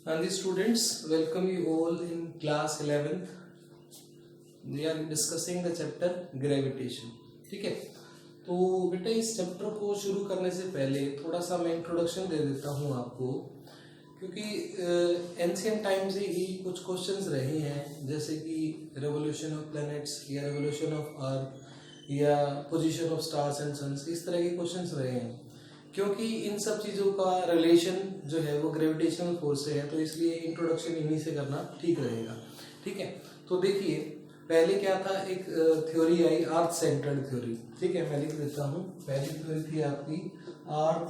And the students, welcome you all in class 11th. We are discussing the chapter gravitation. ठीक है, तो बेटा इस चैप्टर को शुरू करने से पहले थोड़ा सा मैं इंट्रोडक्शन दे देता हूँ आपको, क्योंकि एंशिएंट टाइम से ही कुछ क्वेश्चंस रहे हैं, जैसे कि रेवोल्यूशन ऑफ प्लैनेट्स या रेवोल्यूशन ऑफ अर्थ या position of stars and suns, इस तरह के क्वेश्चंस रहे हैं। क्योंकि इन सब चीज़ों का रिलेशन जो है वो ग्रेविटेशनल फोर्स से है, तो इसलिए इंट्रोडक्शन इन्हीं से करना ठीक रहेगा। ठीक है, तो देखिए पहले क्या था, एक थ्योरी आई अर्थ सेंटर्ड थ्योरी। ठीक है, मैं लिख देता हूँ। पहली थ्योरी थी आपकी अर्थ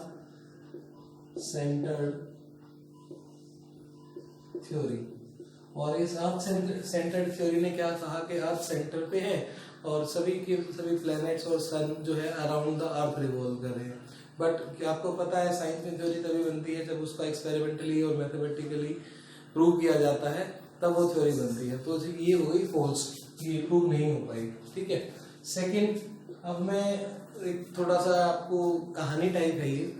सेंटर्ड थ्योरी, और इस अर्थ सेंटर्ड थ्योरी ने क्या कहा कि अर्थ सेंटर पे है और सभी के सभी प्लैनेट्स और सन जो है अराउंड द अर्थ रिवॉल्व कर रहे हैं। बट आपको पता है साइंस में थ्योरी तभी बनती है जब उसका एक्सपेरिमेंटली और मैथमेटिकली प्रूव किया जाता है, तब वो थ्योरी बनती है। तो ये हो गई फॉल्स, ये प्रूव नहीं हो पाई। ठीक है, सेकंड, अब मैं एक थोड़ा सा आपको कहानी टाइप है ये,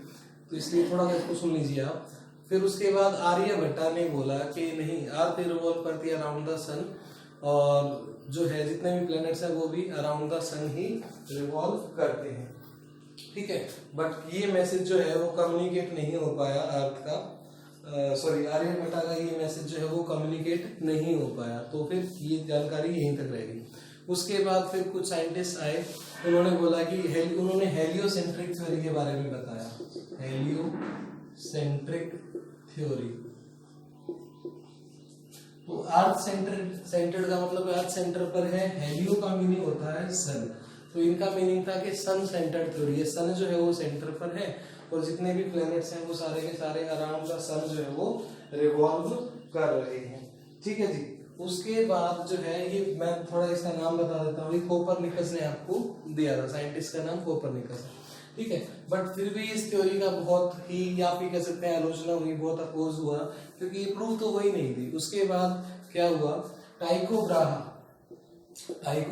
तो इसलिए थोड़ा सा इसको सुन लीजिए आप। फिर उसके बाद आर्यभट्टा ने बोला कि नहीं, अर्थ रिवॉल्व करती है अराउंड द सन, और जो है जितने भी प्लैनेट्स हैं वो भी अराउंड द सन ही रिवॉल्व करते हैं। ठीक है, बट ये मैसेज जो है वो कम्युनिकेट नहीं हो पाया अर्थ का, आर्यभट्टा का ये मैसेज जो है वो कम्युनिकेट नहीं हो पाया, तो फिर ये जानकारी यहीं तक रह गई। उसके बाद फिर कुछ साइंटिस्ट आए, उन्होंने बोला कि उन्होंने हेलियोसेंट्रिक थ्योरी के बारे में बताया। हेलियोसेंट्रिक थ्योरी, तो अर्थ सेंटर्ड का मतलब अर्थ सेंटर पर है, हेलियो का मीनिंग होता है सन, तो इनका मीनिंग था कि सन सेंटर्ड थ्योरी है। सन जो है वो सेंटर पर है और जितने भी प्लैनेट्स हैं वो सारे के सारे अराउंड द सन जो है वो रिवॉल्व कर रहे हैं। ठीक है जी। उसके बाद जो है ये मैं थोड़ा इसका नाम बता देता हूँ, कोपरनिकस ने आपको दिया था, साइंटिस्ट का नाम कोपरनिकस है। ठीक है, बट फिर भी इस थ्योरी का बहुत ही, आप ही कह सकते हैं, आलोचना हुई, बहुत अपोज हुआ, क्योंकि ये प्रूव तो हो ही नहीं थी। उसके बाद क्या हुआ, टाइको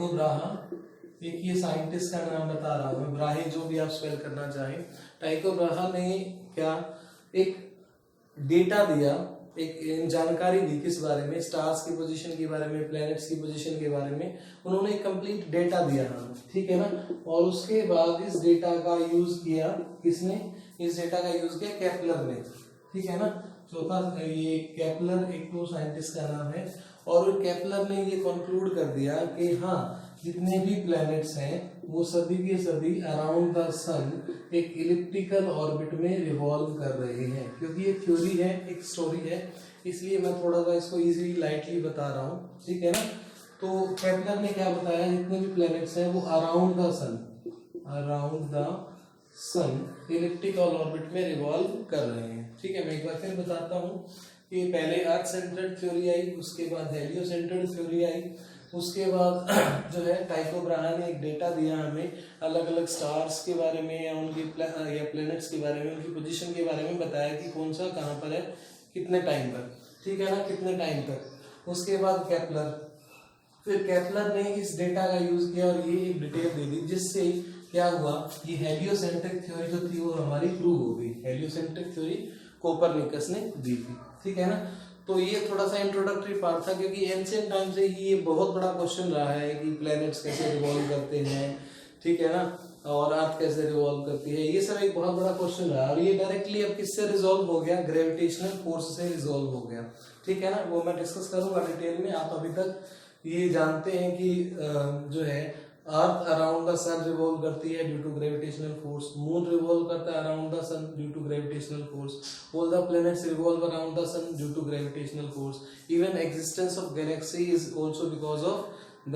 ब्राहा, एक ये साइंटिस्ट का नाम बता रहा हूँ, ब्राहे जो भी आप स्पेल करना चाहें, टाइको ब्राहा ने क्या एक डेटा दिया, एक जानकारी दी, किस बारे में, स्टार्स की पोजीशन के बारे में, प्लैनेट्स की पोजीशन के बारे में उन्होंने एक कंप्लीट डेटा दिया हमें। ठीक है ना, और उसके बाद इस डेटा का यूज किया, किसने इस डेटा का यूज किया, केपलर ने। ठीक है ना, चौथा ये केपलर एक तो साइंटिस्ट का नाम है, और केपलर ने ये कंक्लूड कर दिया कि हाँ, जितने भी प्लैनेट्स हैं वो सभी के सभी अराउंड द सन एक इलिप्टिकल ऑर्बिट में रिवॉल्व कर रहे हैं। क्योंकि ये थ्योरी है, एक स्टोरी है, इसलिए मैं थोड़ा सा इसको इजीली लाइटली बता रहा हूँ। ठीक है ना, तो केपलर ने क्या बताया, जितने भी प्लैनेट्स हैं वो around the sun elliptical orbit में रिवॉल्व कर रहे हैं। ठीक है, मैं एक बार फिर बताता हूँ कि पहले अर्थ सेंटर्ड थ्योरी आई, उसके बाद हेलियोसेंट्रिक थ्योरी आई, उसके बाद जो है टाइको ब्राहा ने एक डेटा दिया हमें अलग अलग स्टार्स के बारे में या उनकी या प्लैनेट्स के बारे में, उनकी पोजीशन के बारे में बताया कि कौन सा कहाँ पर है, कितने टाइम पर। ठीक है ना, कितने टाइम तक। उसके बाद फिर केपलर ने इस डेटा का यूज किया और ये एक डिटेल दे दी, जिससे क्या हुआ, ये हेलियोसेंट्रिक थ्योरी जो थी वो हमारी प्रूव हो गई। हेलियोसेंट्रिक थ्योरी कोपरनिकस ने दी थी। ठीक है ना, तो ये थोड़ा सा इंट्रोडक्टरी पार्ट था, क्योंकि एंशिएंट टाइम से ही ये बहुत बड़ा क्वेश्चन रहा है कि प्लैनेट्स कैसे रिवॉल्व करते हैं। ठीक है ना, और अर्थ कैसे रिवॉल्व करती है, ये सब एक बहुत बड़ा क्वेश्चन रहा, और ये डायरेक्टली अब किससे रिजॉल्व हो गया, ग्रेविटेशनल फोर्स से रिजॉल्व हो गया। ठीक है ना, वो मैं डिस्कस करूंगा डिटेल में। आप अभी तक ये जानते हैं कि जो है earth around the sun revolve करती है due to gravitational force, moon revolve करता है around the sun due to gravitational force, all the planets revolve around the sun due to gravitational force, even existence of galaxy is also because of the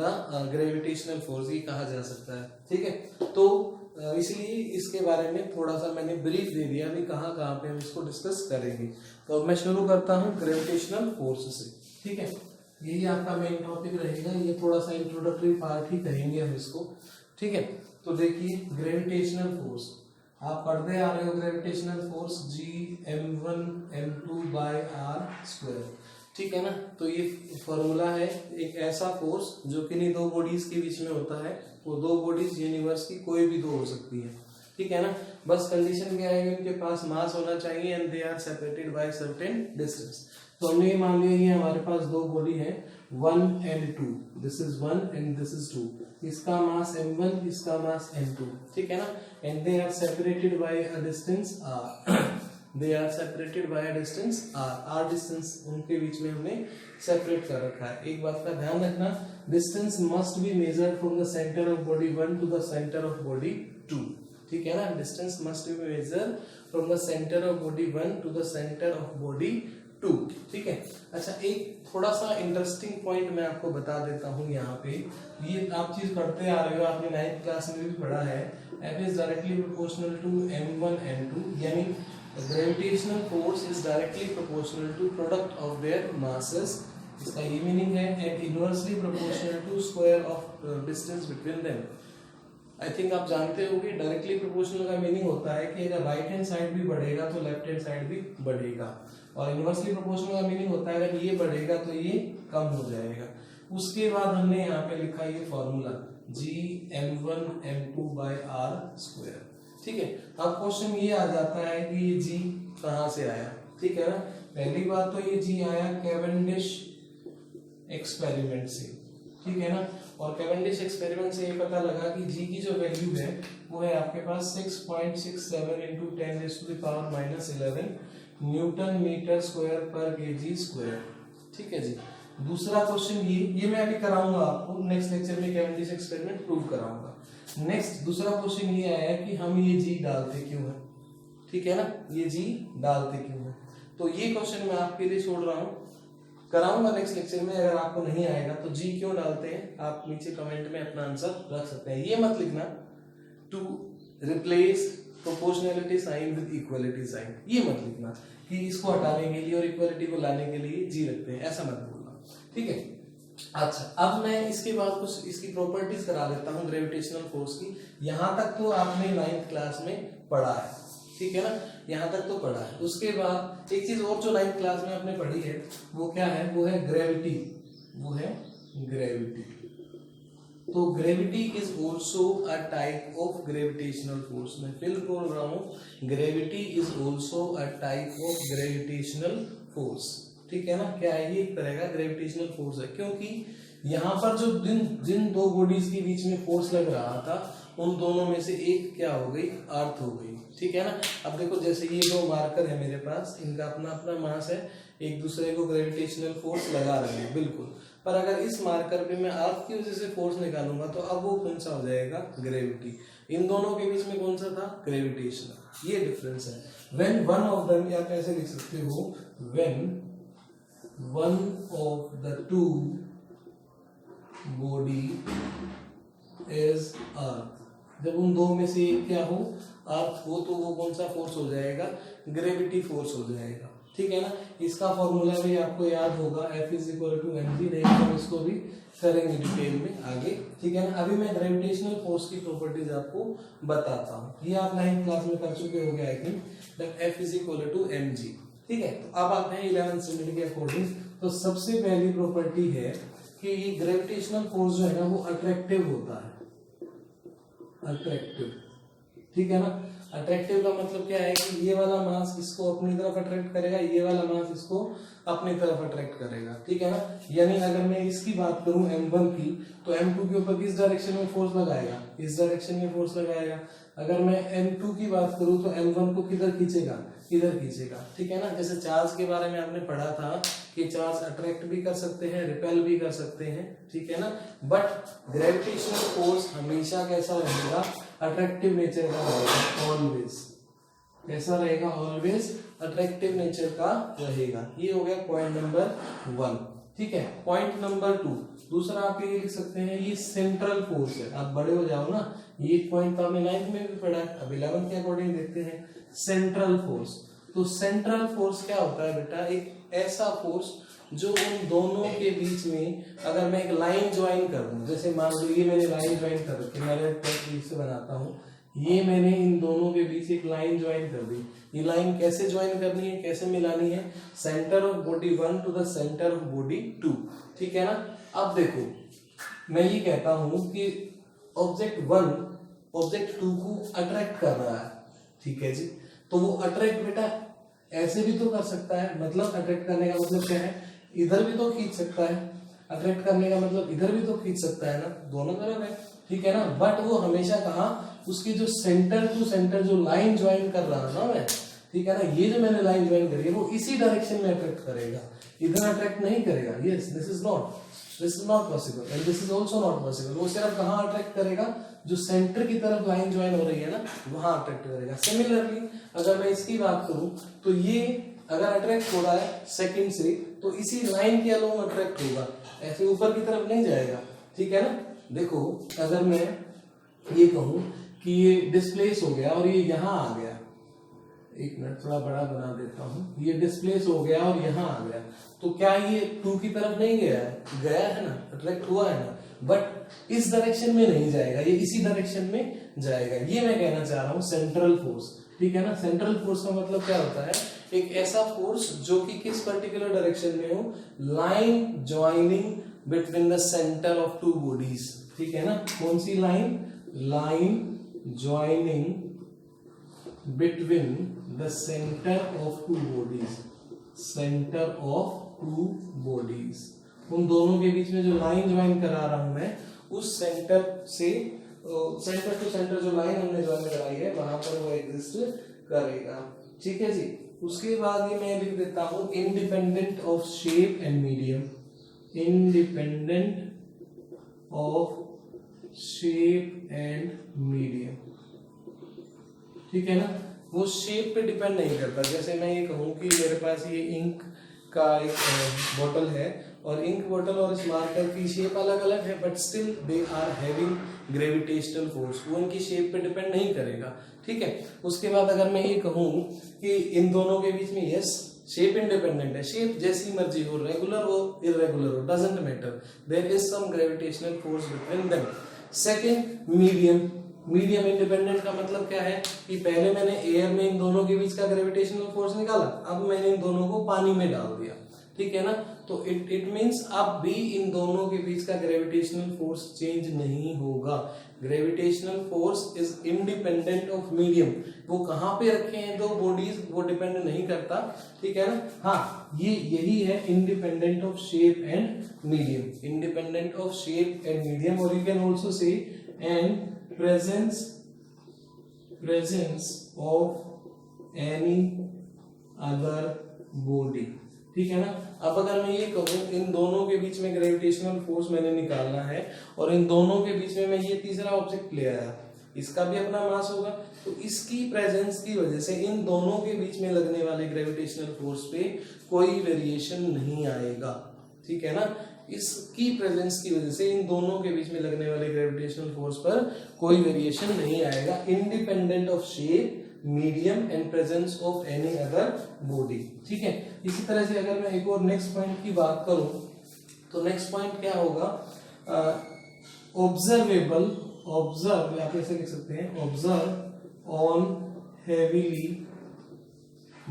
gravitational force, ये कहा जा सकता है। ठीक है, तो इसलिए इसके बारे में थोड़ा सा मैंने ब्रीफ दे दिया, अभी कहाँ कहाँ पे हम इसको डिस्कस करेंगे। तो अब मैं शुरू करता हूँ ग्रेविटेशनल फोर्स से। ठीक है, यही आपका मेन टॉपिक रहेगा, ये थोड़ा सा इंट्रोडक्टरी पार्ट ही कहेंगे हम इसको। ठीक है, तो देखिए ग्रेविटेशनल फोर्स आप पढ़ते आ रहे हो, ग्रेविटेशनल फोर्स G m1m2/r²। ठीक है ना, तो ये फॉर्मूला है, एक ऐसा फोर्स जो किन्हीं दो बॉडीज के बीच में होता है, वो दो बॉडीज यूनिवर्स की कोई भी दो हो सकती है। ठीक है ना, बस कंडीशन क्या है, उनके पास मास होना चाहिए and they are separated by certain distance. तो हमने ये मान लिया ये हमारे पास दो बॉडी है 1 and 2, this is 1 and this is 2, इसका मास m1, इसका मास m2, ठीक है ना, and they are separated by a distance r, they are separated by a distance r distance उनके बीच में हमने सेपरेट कर रखा है। एक बात का ध्यान रखना, distance must be measured from the centre of body 1 to the centre of body 2, ठीक है ना, distance must be measured from the centre of body 1 to the centre of body 2, ठीक है। अच्छा, एक थोड़ा सा इंटरेस्टिंग पॉइंट मैं आपको बता देता हूँ यहाँ पे, ये आप चीज पढ़ते आ रहे हो, आपने 9th क्लास में भी पढ़ा है, F is directly proportional to m1 m2, यानी gravitational force is directly proportional to product of their masses, इसका ये मीनिंग है, and inversely proportional to square of distance between them. I think आप जानते हो कि डायरेक्टली प्रोपोर्शनल का meaning होता है कि अगर राइट हैंड साइड भी बढ़ेगा तो लेफ्ट हैंड साइड भी बढ़ेगा, और इनवर्सली प्रोपोर्शनल का मीनिंग होता है अगर ये बढ़ेगा तो ये कम हो जाएगा। उसके बाद हमने यहाँ पे लिखा ये formula Gm1 m2 by r square, ठीक है। अब क्वेश्चन ये आ जाता है कि ये G कहाँ से आया, ठीक है ना। पहली बात तो ये G आया कैवेंडिश एक्सपेरिमेंट से, ठीक है ना, और कैवेंडिश एक्सपेरिमेंट से ये पता लगा कि G की जो वैल्यू है वो है आपके पास 6.67 into 10⁻⁻11 न्यूटन मीटर स्क्वायर पर केजी स्क्वायर, ठीक है जी। दूसरा क्वेश्चन ये मैं अभी कराऊंगा आपको, नेक्स्ट लेक्चर में कैवेंडिश एक्सपेरिमेंट प्रूव कराऊंगा। नेक्स्ट दूसरा क्वेश्चन ये आया कि हम ये G डालते क्यों है, ठीक है ना, ये G डालते क्यों है, तो ये क्वेश्चन मैं आपके लिए छोड़ रहा हूँ, कराऊंगा नेक्स्ट लेक्चर में। अगर आपको नहीं आएगा तो G क्यों डालते हैं आप नीचे कमेंट में अपना आंसर रख सकते हैं। ये मत लिखना to replace proportionality sign with equality sign, ये मत लिखना कि इसको हटाने के लिए और इक्वलिटी को लाने के लिए G रखते हैं, ऐसा मत बोलना, ठीक है। अच्छा, अब मैं इसके बाद कुछ इसकी प्रॉपर्टीज करा देता हूँ ग्रेविटेशनल फोर्स की। यहाँ तक तो आपने 9th क्लास में पढ़ा है, ठीक है ना, यहाँ तक तो पढ़ा है। उसके बाद एक चीज और जो 9th क्लास में आपने पढ़ी है वो क्या है, वो है ग्रेविटी, वो है ग्रेविटी। तो gravity is also a type of gravitational force, मैं फिर बोल रहा हूँ, gravity is also a type of gravitational force, ठीक है ना। क्या है, ये एक तरह का ग्रेविटेशनल फोर्स है, क्योंकि यहाँ पर जो जिन दो बॉडीज के बीच में फोर्स लग रहा था उन दोनों में से एक क्या हो गई, अर्थ हो गई, ठीक है ना। अब देखो जैसे ये दो मार्कर है मेरे पास, इनका अपना अपना मास है, एक दूसरे को ग्रेविटेशनल फोर्स लगा रहे हैं बिल्कुल, पर अगर इस मार्कर पे मैं अर्थ की वजह से फोर्स निकालूंगा तो अब वो कौन सा हो जाएगा, ग्रेविटी। इन दोनों के बीच में कौन सा था, ग्रेविटेशन, ये डिफरेंस है। व्हेन वन ऑफ देम, या कैसे लिख सकते हो, when one of the two body is Earth, जब उन दो में से एक क्या हो, अर्थ हो, तो वो कौन सा फोर्स हो जाएगा, ग्रेविटी फोर्स हो जाएगा, ठीक है ना। इसका फॉर्मूला भी आपको याद होगा, F is equal to mg, नहीं तो इसको भी करेंगे डिटेल में आगे, ठीक है ना। अभी मैं ग्रेविटेशनल फोर्स की प्रॉपर्टीज आपको बताता हूँ, ये आप 9th क्लास में कर चुके होंगे I think, F is equal to mg, ठीक है। तो अब आते हैं 11th स्टैंडर्ड के अकॉर्डिंग। तो सबसे पहली प्रॉपर्टी है कि ये ग्रेविटेशनल फोर्स जो है ना वो अट्रैक्टिव होता है, अट्रैक्टिव, ठीक है ना। अट्रैक्टिव का मतलब क्या है कि ये वाला मास इसको अपनी तरफ अट्रैक्ट करेगा, ये वाला मास इसको अपनी तरफ अट्रैक्ट करेगा, ठीक है ना। यानी अगर मैं इसकी बात करूं m1 की, तो m2 के ऊपर किस डायरेक्शन में फोर्स लगाएगा, इस डायरेक्शन में फोर्स लगाएगा। अगर मैं m2 की बात करूं तो m1 को किधर खींचेगा, इधर खींचेगा, ठीक है ना। जैसे चार्ज के बारे में आपने पढ़ा था कि चार्ज अट्रैक्ट भी कर सकते हैं, रिपेल भी कर सकते हैं, ठीक है ना। बट ग्रेविटेशनल फोर्स हमेशा कैसा रहेगा, अट्रैक्टिव नेचर का रहेगा, ऑलवेज कैसा रहेगा, ऑलवेज अट्रैक्टिव नेचर का रहेगा। ये हो गया पॉइंट नंबर 1, ठीक है। पॉइंट नंबर 2, दूसरा आप ये लिख सकते हैं, ये सेंट्रल फोर्स है। आप बड़े हो जाओ ना, ये पॉइंट तो हमने 9th में भी पढ़ा है, अब 11th के अकॉर्डिंग देखते हैं सेंट्रल फोर्स। तो सेंट्रल फोर्स क्या होता है बेटा, एक ऐसा फोर्स जो उन दोनों के बीच में, अगर मैं एक लाइन ज्वाइन कर दूं, जैसे मान लो ये मैंने लाइन ज्वाइन कर रखी, मैं रेड कलर से बनाता हूँ, ये मैंने इन दोनों के बीच एक लाइन ज्वाइन कर दी। ये लाइन कैसे ज्वाइन करनी है, कैसे मिलानी है, centre of body 1 to the centre of body 2, ठीक है ना। अब देखो मैं ये कहता हूं कि ऑब्जेक्ट 1 ऑब्जेक्ट 2 को अट्रैक्ट कर रहा है, ठीक है जी। तो वो अट्रैक्ट बेटा ऐसे भी तो कर सकता है, मतलब अट्रैक्ट करने का मतलब क्या है, इधर भी तो खींच सकता है, अट्रैक्ट करने का मतलब इधर भी तो खींच सकता है ना, दोनों तरफ है, ठीक है ना। बट वो हमेशा कहाँ, उसकी जो सेंटर टू सेंटर जो लाइन ज्वाइन कर रहा है ना मैं, ठीक है ना, ये जो मैंने लाइन ज्वाइन करी है वो इसी डायरेक्शन में अट्रैक्ट करेगा, इधर अट्रैक्ट नहीं करेगा। Yes, this is not possible and this is also not possible. वो सिर्फ कहाँ अट्रैक्ट करेगा, जो सेंटर की तरफ लाइन ज्वाइन हो रही है ना, वहां अट्रैक्ट करेगा। सिमिलरली अगर मैं इसकी बात करूं तो ये अगर अट्रैक्ट हो रहा है सेकंड से, तो इसी लाइन के अलोंग अट्रैक्ट होगा, ऐसे ऊपर की तरफ नहीं जाएगा, ठीक है ना। देखो अगर मैं ये कहूं कि ये डिस्प्लेस हो गया और ये यहां आ गया, एक मिनट थोड़ा बड़ा बना देता हूं, ये डिस्प्लेस हो गया और यहां आ गया, तो क्या ये 2 की तरफ नहीं गया है, गया है ना, अट्रैक्ट हुआ है ना, बट इस डायरेक्शन में नहीं जाएगा, ये इसी डायरेक्शन में जाएगा। ये मैं कहना चाह रहा हूं सेंट्रल फोर्स, ठीक है ना। सेंट्रल फोर्स का मतलब क्या होता है, एक ऐसा फोर्स जो कि किस पर्टिकुलर डायरेक्शन में हो, line joining between the centre of two bodies, ठीक है ना। कौन सी line, line joining between the centre of two bodies, centre of two bodies, उन दोनों के बीच में जो लाइन ज्वाइन करा रहा हूं मैं, उस सेंटर से सेंटर टू सेंटर जो लाइन हमने ज्वाइन कराई है वहां पर वो एग्जिस्ट करेगा, ठीक है जी। उसके बाद ये मैं लिख देता हूं independent of shape and medium, independent of shape and medium, ठीक है ना। वो शेप पे डिपेंड नहीं करता। जैसे मैं ये कहूँ कि मेरे पास ये इंक का एक बोतल है और इंक बोतल और इस मार्कर की शेप अलग अलग है, but still they are having gravitational force, वो इनकी शेप पे डिपेंड नहीं करेगा, ठीक है। उसके बाद अगर मैं ये कहूँ कि इन दोनों के बीच में यस शेप इंडिपेंडेंट है, शेप जैसी मर्जी हो, रेगुलर हो इरेगुलर हो, doesn't matter, there is some gravitational force between them. Second medium, medium independent का मतलब क्या है कि पहले मैंने एयर में इन दोनों के बीच का ग्रेविटेशनल फोर्स निकाला, अब मैंने इन दोनों को पानी में डाल दिया, ठीक है ना। तो इट मींस अब भी इन दोनों के बीच का ग्रेविटेशनल फोर्स चेंज नहीं होगा। Gravitational force is independent of medium. वो कहां पे रखे हैं दो बॉडीज वो डिपेंड नहीं करता, ठीक है ना। हाँ, ये यही है independent of shape and medium, independent of shape and medium. और you can also say and presence of any other body, ठीक है ना। अब अगर मैं ये कहूँ इन दोनों के बीच में ग्रेविटेशनल फोर्स मैंने निकालना है और इन दोनों के बीच में मैं ये तीसरा ऑब्जेक्ट ले आया, इसका भी अपना मास होगा, तो इसकी प्रेजेंस की वजह से इन दोनों के बीच में लगने वाले ग्रेविटेशनल फोर्स पे कोई वेरिएशन नहीं आएगा, ठीक है ना। इसकी प्रेजेंस की वजह से इन दोनों के बीच में लगने वाले ग्रेविटेशनल फोर्स पर कोई वेरिएशन नहीं आएगा, independent of shape, medium and presence of any other body, ठीक है। इसी तरह से अगर मैं एक और नेक्स्ट पॉइंट की बात करूं तो नेक्स्ट पॉइंट क्या होगा, ऑब्जर्वेबल, ऑब्जर्व आप ऐसे लिख सकते हैं, ऑब्जर्व ऑन हेवीली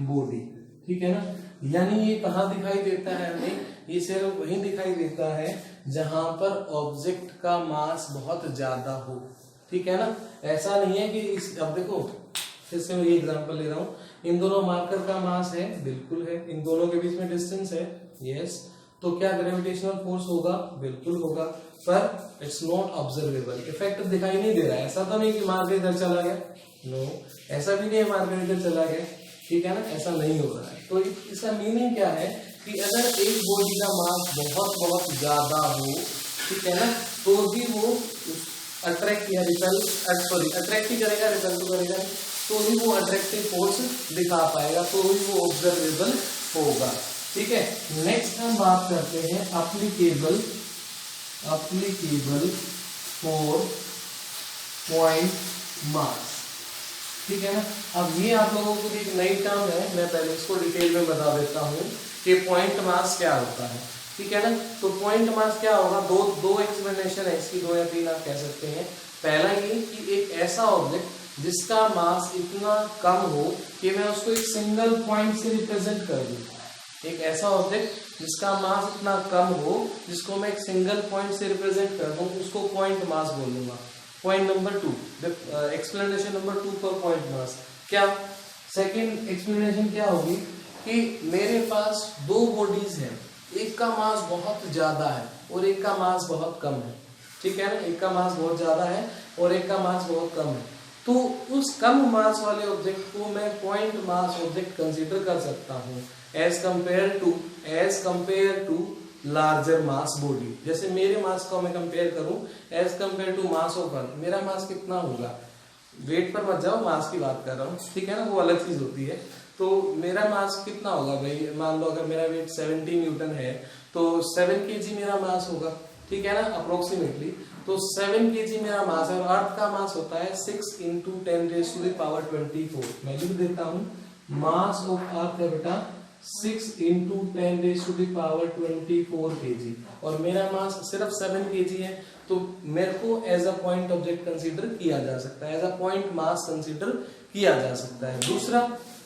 बॉडी, ठीक है ना। यानी ये कहाँ दिखाई देता है हमें, ये सिर्फ वहीं दिखाई देता है जहां पर ऑब्जेक्ट का मास बहुत ज्यादा हो, ठीक है ना। ऐसा नहीं है कि इस, अब देखो फिर से मैं ये एग्जांपल ले रहा हूं, इन दोनों मार्कर का मास है, बिल्कुल है, इन दोनों के बीच में डिस्टेंस है, यस, तो क्या ग्रेविटेशनल फोर्स होगा, बिल्कुल होगा, पर इट्स नॉट ऑब्जर्वेबल, इफेक्ट दिखाई नहीं दे रहा है। ऐसा तो नहीं कि मार्कर इधर चला गया, नो, ऐसा भी नहीं है मार्कर इधर चला गया, ठीक है ना, ऐसा नहीं हो रहा है। तो इसका मीनिंग क्या है कि अगर एक बॉडी का मास बहुत बहुत ज्यादा हो, ठीक है ना, तो भी वो अट्रैक्ट या रिपेल, सॉरी अट्रैक्ट ही करेगा, रिपेल तो करेगा, तो ही वो अट्रैक्टिव फोर्स दिखा पाएगा, तो ही वो ऑब्जर्वेबल होगा, ठीक है। नेक्स्ट हम बात करते हैं एप्लीकेबल फॉर पॉइंट मास, ठीक है ना। अब ये आप लोगों को एक नई टर्म है, मैं पहले इसको डिटेल में बता देता हूँ कि पॉइंट मास क्या होता है, ठीक है ना। तो पॉइंट मास क्या होगा, दो एक्सप्लेनेशन है इसकी, 2 या 3 आप कह सकते हैं। पहला ये कि एक ऐसा ऑब्जेक्ट जिसका मास इतना कम हो कि मैं उसको एक सिंगल पॉइंट से रिप्रेजेंट कर दूं, एक ऐसा ऑब्जेक्ट जिसका मास इतना कम हो जिसको मैं एक सिंगल पॉइंट से रिप्रेजेंट कर दूं, उसको पॉइंट मास बोलूंगा। Point number 2, explanation number 2 for point mass क्या, सेकेंड एक्सप्लेनेशन क्या होगी कि मेरे पास दो बॉडीज हैं, एक का मास बहुत ज्यादा है और एक का मास बहुत कम है, ठीक है ना, एक का मास बहुत ज्यादा है और एक का मास बहुत कम है, तो उस कम मास वाले ऑब्जेक्ट को मैं पॉइंट मास ऑब्जेक्ट कंसीडर कर सकता हूँ as compare to larger mass body. जैसे मेरे मास को मैं कंपेयर करूं as compare to mass of earth, मेरा मास कितना होगा, वेट पर मत जाओ, मास की बात कर रहा हूँ, ठीक है ना, वो अलग चीज होती है। तो मेरा मास कितना होगा भाई, मान लो अगर मेरा वेट 70 न्यूटन है तो 7 kg मेरा मास होगा, ठीक है ना, अप्रोक्सीमेटली। तो 7 kg मेरा मास है और अर्थ का मास होता है 6 × 10⁻²4। मैं लिख देता हूँ, मास ऑफ अर्थ है बेटा 6 × 10⁻²4 kg और मेरा मास सिर्फ 7 kg है, तो मेरे को as a point object consider किया जा सकता है, as a point mass consider किया जा सकता है। दूसरा,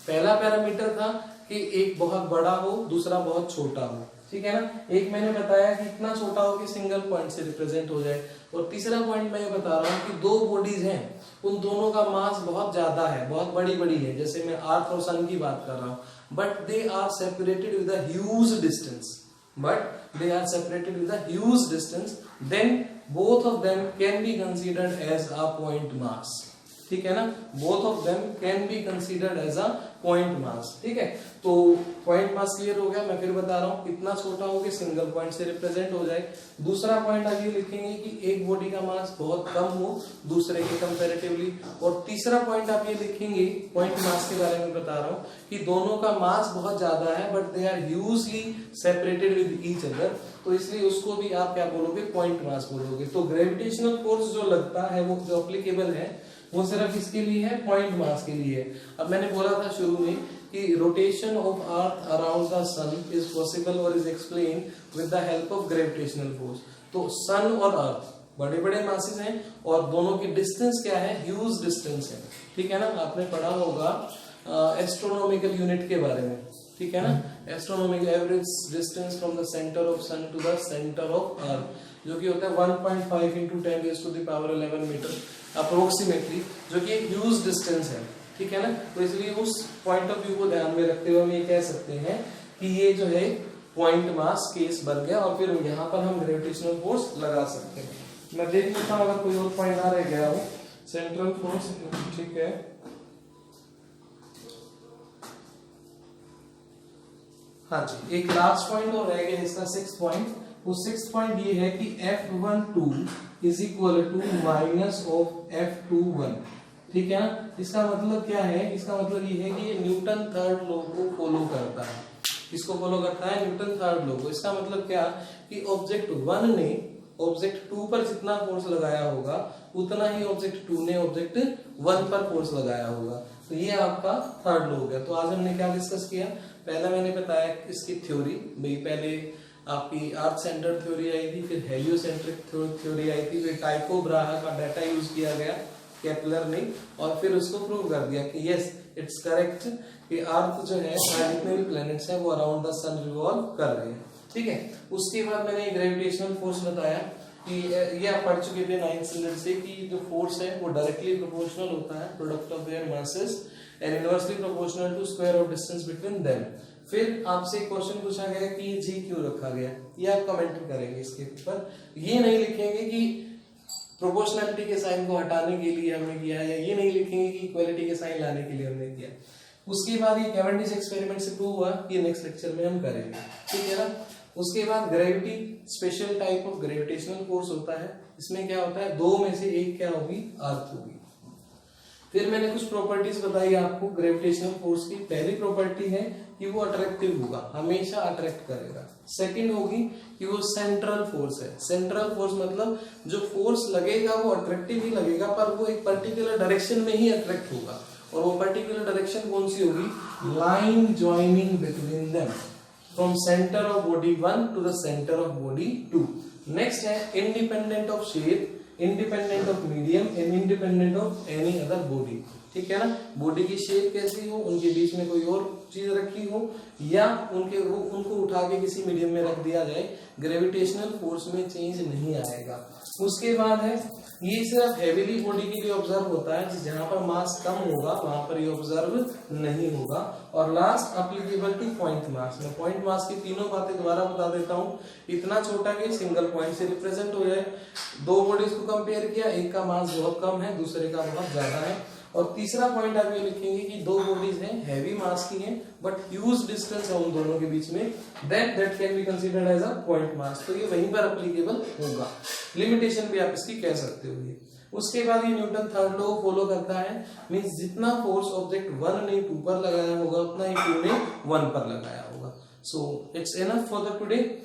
पहला पैरामीटर था कि एक बहुत बड़ा हो, दूसरा बहुत छोटा हो, ठीक है ना। एक मैंने बताया कि इतना छोटा हो कि सिंगल पॉइंट से रिप्रेजेंट हो जाए, और तीसरा पॉइंट मैं ये बता रहा हूँ कि दो बॉडीज हैं, उन दोनों का मास बहुत ज्यादा है, बहुत बड़ी बड़ी है, जैसे मैं अर्थ और सन की बात कर रहा हूँ, but they are separated with a huge distance, then both of them can be considered as a point mass, ठीक है ना, both of them can be considered as a point mass, ठीक है। तो पॉइंट मास क्लियर हो गया, मैं फिर बता रहा हूँ, इतना छोटा हो कि सिंगल पॉइंट से रिप्रेजेंट हो जाए। दूसरा पॉइंट आप ये लिखेंगे कि एक बॉडी का मास बहुत कम हो दूसरे के कंपैरेटिवली, और तीसरा पॉइंट आप ये लिखेंगे, पॉइंट मास के बारे में बता रहा हूँ, कि दोनों का मास बहुत ज्यादा है but they are hugely separated with each other, तो इसलिए उसको भी आप क्या बोलोगे, पॉइंट मास बोलोगे। तो ग्रेविटेशनल फोर्स जो लगता है, वो जो एप्लीकेबल है, वो सिर्फ इसके लिए है, पॉइंट मास के लिए है। अब मैंने बोला था शुरू में कि rotation of Earth around the sun is possible और is explain with the help of gravitational force. तो सन और अर्थ बड़े बड़े मासेस हैं और दोनों की डिस्टेंस क्या है, ह्यूज डिस्टेंस है, ठीक है ना। आपने पढ़ा होगा एस्ट्रोनॉमिकल यूनिट के बारे में, ठीक है ना, astronomical average distance from the centre of sun to the centre of earth, जो कि होता है 1.5 × 10⁻11 मीटर अप्रोक्सीमेटली, जो कि एक ह्यूज डिस्टेंस है, ठीक है ना। तो इसलिए उस पॉइंट ऑफ व्यू को ध्यान में रखते हुए हम ये कह सकते हैं कि ये जो है पॉइंट मास केस बन गया, और फिर यहाँ पर हम ग्रेविटेशनल फोर्स लगा सकते हैं। मैं देख लेता हूँ अगर कोई और पॉइंट आ रह गया हो, सेंट्रल फोर्स, ठीक है। हाँ जी, एक लास्ट पॉइंट और रह गया इसका 6th पॉइंट। वो 6th पॉइंट ये है कि F12 is equal to minus of F21, ठीक है ना। इसका मतलब क्या है, इसका मतलब ये है कि ये न्यूटन थर्ड लॉ को फॉलो करता है। किसको फॉलो करता है, न्यूटन थर्ड लॉ को। इसका मतलब क्या कि ऑब्जेक्ट 1 ने ऑब्जेक्ट 2 पर जितना फोर्स लगाया होगा उतना ही ऑब्जेक्ट 2 ने ऑब्जेक्ट 1 पर फोर्स लगाया होगा। तो ये आपका थर्ड लॉ हो गया। तो आज हमने क्या डिस्कस किया, पहला मैंने बताया इसकी थ्योरी, भाई पहले आपकी अर्थ सेंटर्ड थ्योरी आई थी, फिर हेलियोसेंट्रिक थ्योरी आई थी, फिर टाइको ब्राहा का डाटा यूज किया गया केपलर ने, और फिर उसको प्रूव कर दिया कि यस इट्स करेक्ट कि अर्थ जो है, जितने भी प्लैनेट्स हैं वो अराउंड द सन रिवॉल्व कर रहे हैं, ठीक है। उसके बाद मैंने ग्रेविटेशनल फोर्स बताया कि ये आप पढ़ चुके थे 9th स्टैंडर्ड से कि जो फोर्स है वो डायरेक्टली प्रोपोर्शनल होता है product of their masses and inversely proportional to square of distance between them. फिर आपसे एक क्वेश्चन पूछा गया कि ये जी क्यों रखा गया, ये आप कमेंट करेंगे इसके ऊपर, ये नहीं लिखेंगे कि प्रोपोर्शनलिटी के साइन को हटाने के लिए हमने किया, या ये नहीं लिखेंगे कि इक्वालिटी के साइन लाने के लिए हमने किया। उसके बाद ये कैवेंडिश एक्सपेरिमेंट से प्रूव हुआ, ये नेक्स्ट लेक्चर में हम करेंगे, ठीक है ना। उसके बाद gravity, special type of gravitational force होता है, इसमें क्या होता है, दो में से एक क्या होगी, अर्थ होगी। फिर मैंने कुछ प्रॉपर्टीज बताई आपको ग्रेविटेशनल फोर्स की। पहली प्रॉपर्टी है कि वो अट्रैक्टिव होगा, हमेशा अट्रैक्ट करेगा। सेकंड होगी कि वो सेंट्रल फोर्स है। सेंट्रल फोर्स मतलब जो फोर्स लगेगा वो अट्रैक्टिव ही लगेगा, पर वो एक पर्टिकुलर डायरेक्शन में ही अट्रैक्ट होगा, और वो पर्टिकुलर डायरेक्शन कौन सी होगी, line joining between them from centre of body 1 to the centre of body 2। Next है independent of shape, independent of medium and independent of any other body, ठीक है ना। बॉडी की शेप कैसी हो, उनके बीच में कोई और चीज रखी हो, या उनको उठा के किसी मीडियम में रख दिया जाए, ग्रेविटेशनल फोर्स में चेंज नहीं आएगा। उसके बाद है ये सिर्फ हेवीली बॉडी के लिए ऑब्जर्व होता है, जहां पर मास कम होगा वहां पर ये ऑब्जर्व नहीं होगा। और last applicable two point mass. मैं पॉइंट मास की तीनों बातें दोबारा बता देता हूँ। इतना छोटा कि सिंगल पॉइंट से रिप्रेजेंट हो जाए। दो बॉडीज को कंपेयर किया, एक का मास बहुत कम है, दूसरे का बहुत ज्यादा है। और तीसरा पॉइंट आप ये लिखेंगे कि दो बॉडीज हैं, हैवी मास की हैं, बट ह्यूज डिस्टेंस है उन दोनों के बीच में, that can be considered as a point mass. तो ये वहीं पर एप्लीकेबल होगा। लिमिटेशन भी आप इसकी कह सकते हो। ये उसके बाद ये न्यूटन थर्ड लॉ फॉलो करता है, मींस जितना फोर्स ऑब्जेक्ट 1 ने 2 पर लगाया होगा उतना ही 2 ने 1 पर लगाया होगा। So it's enough for the today.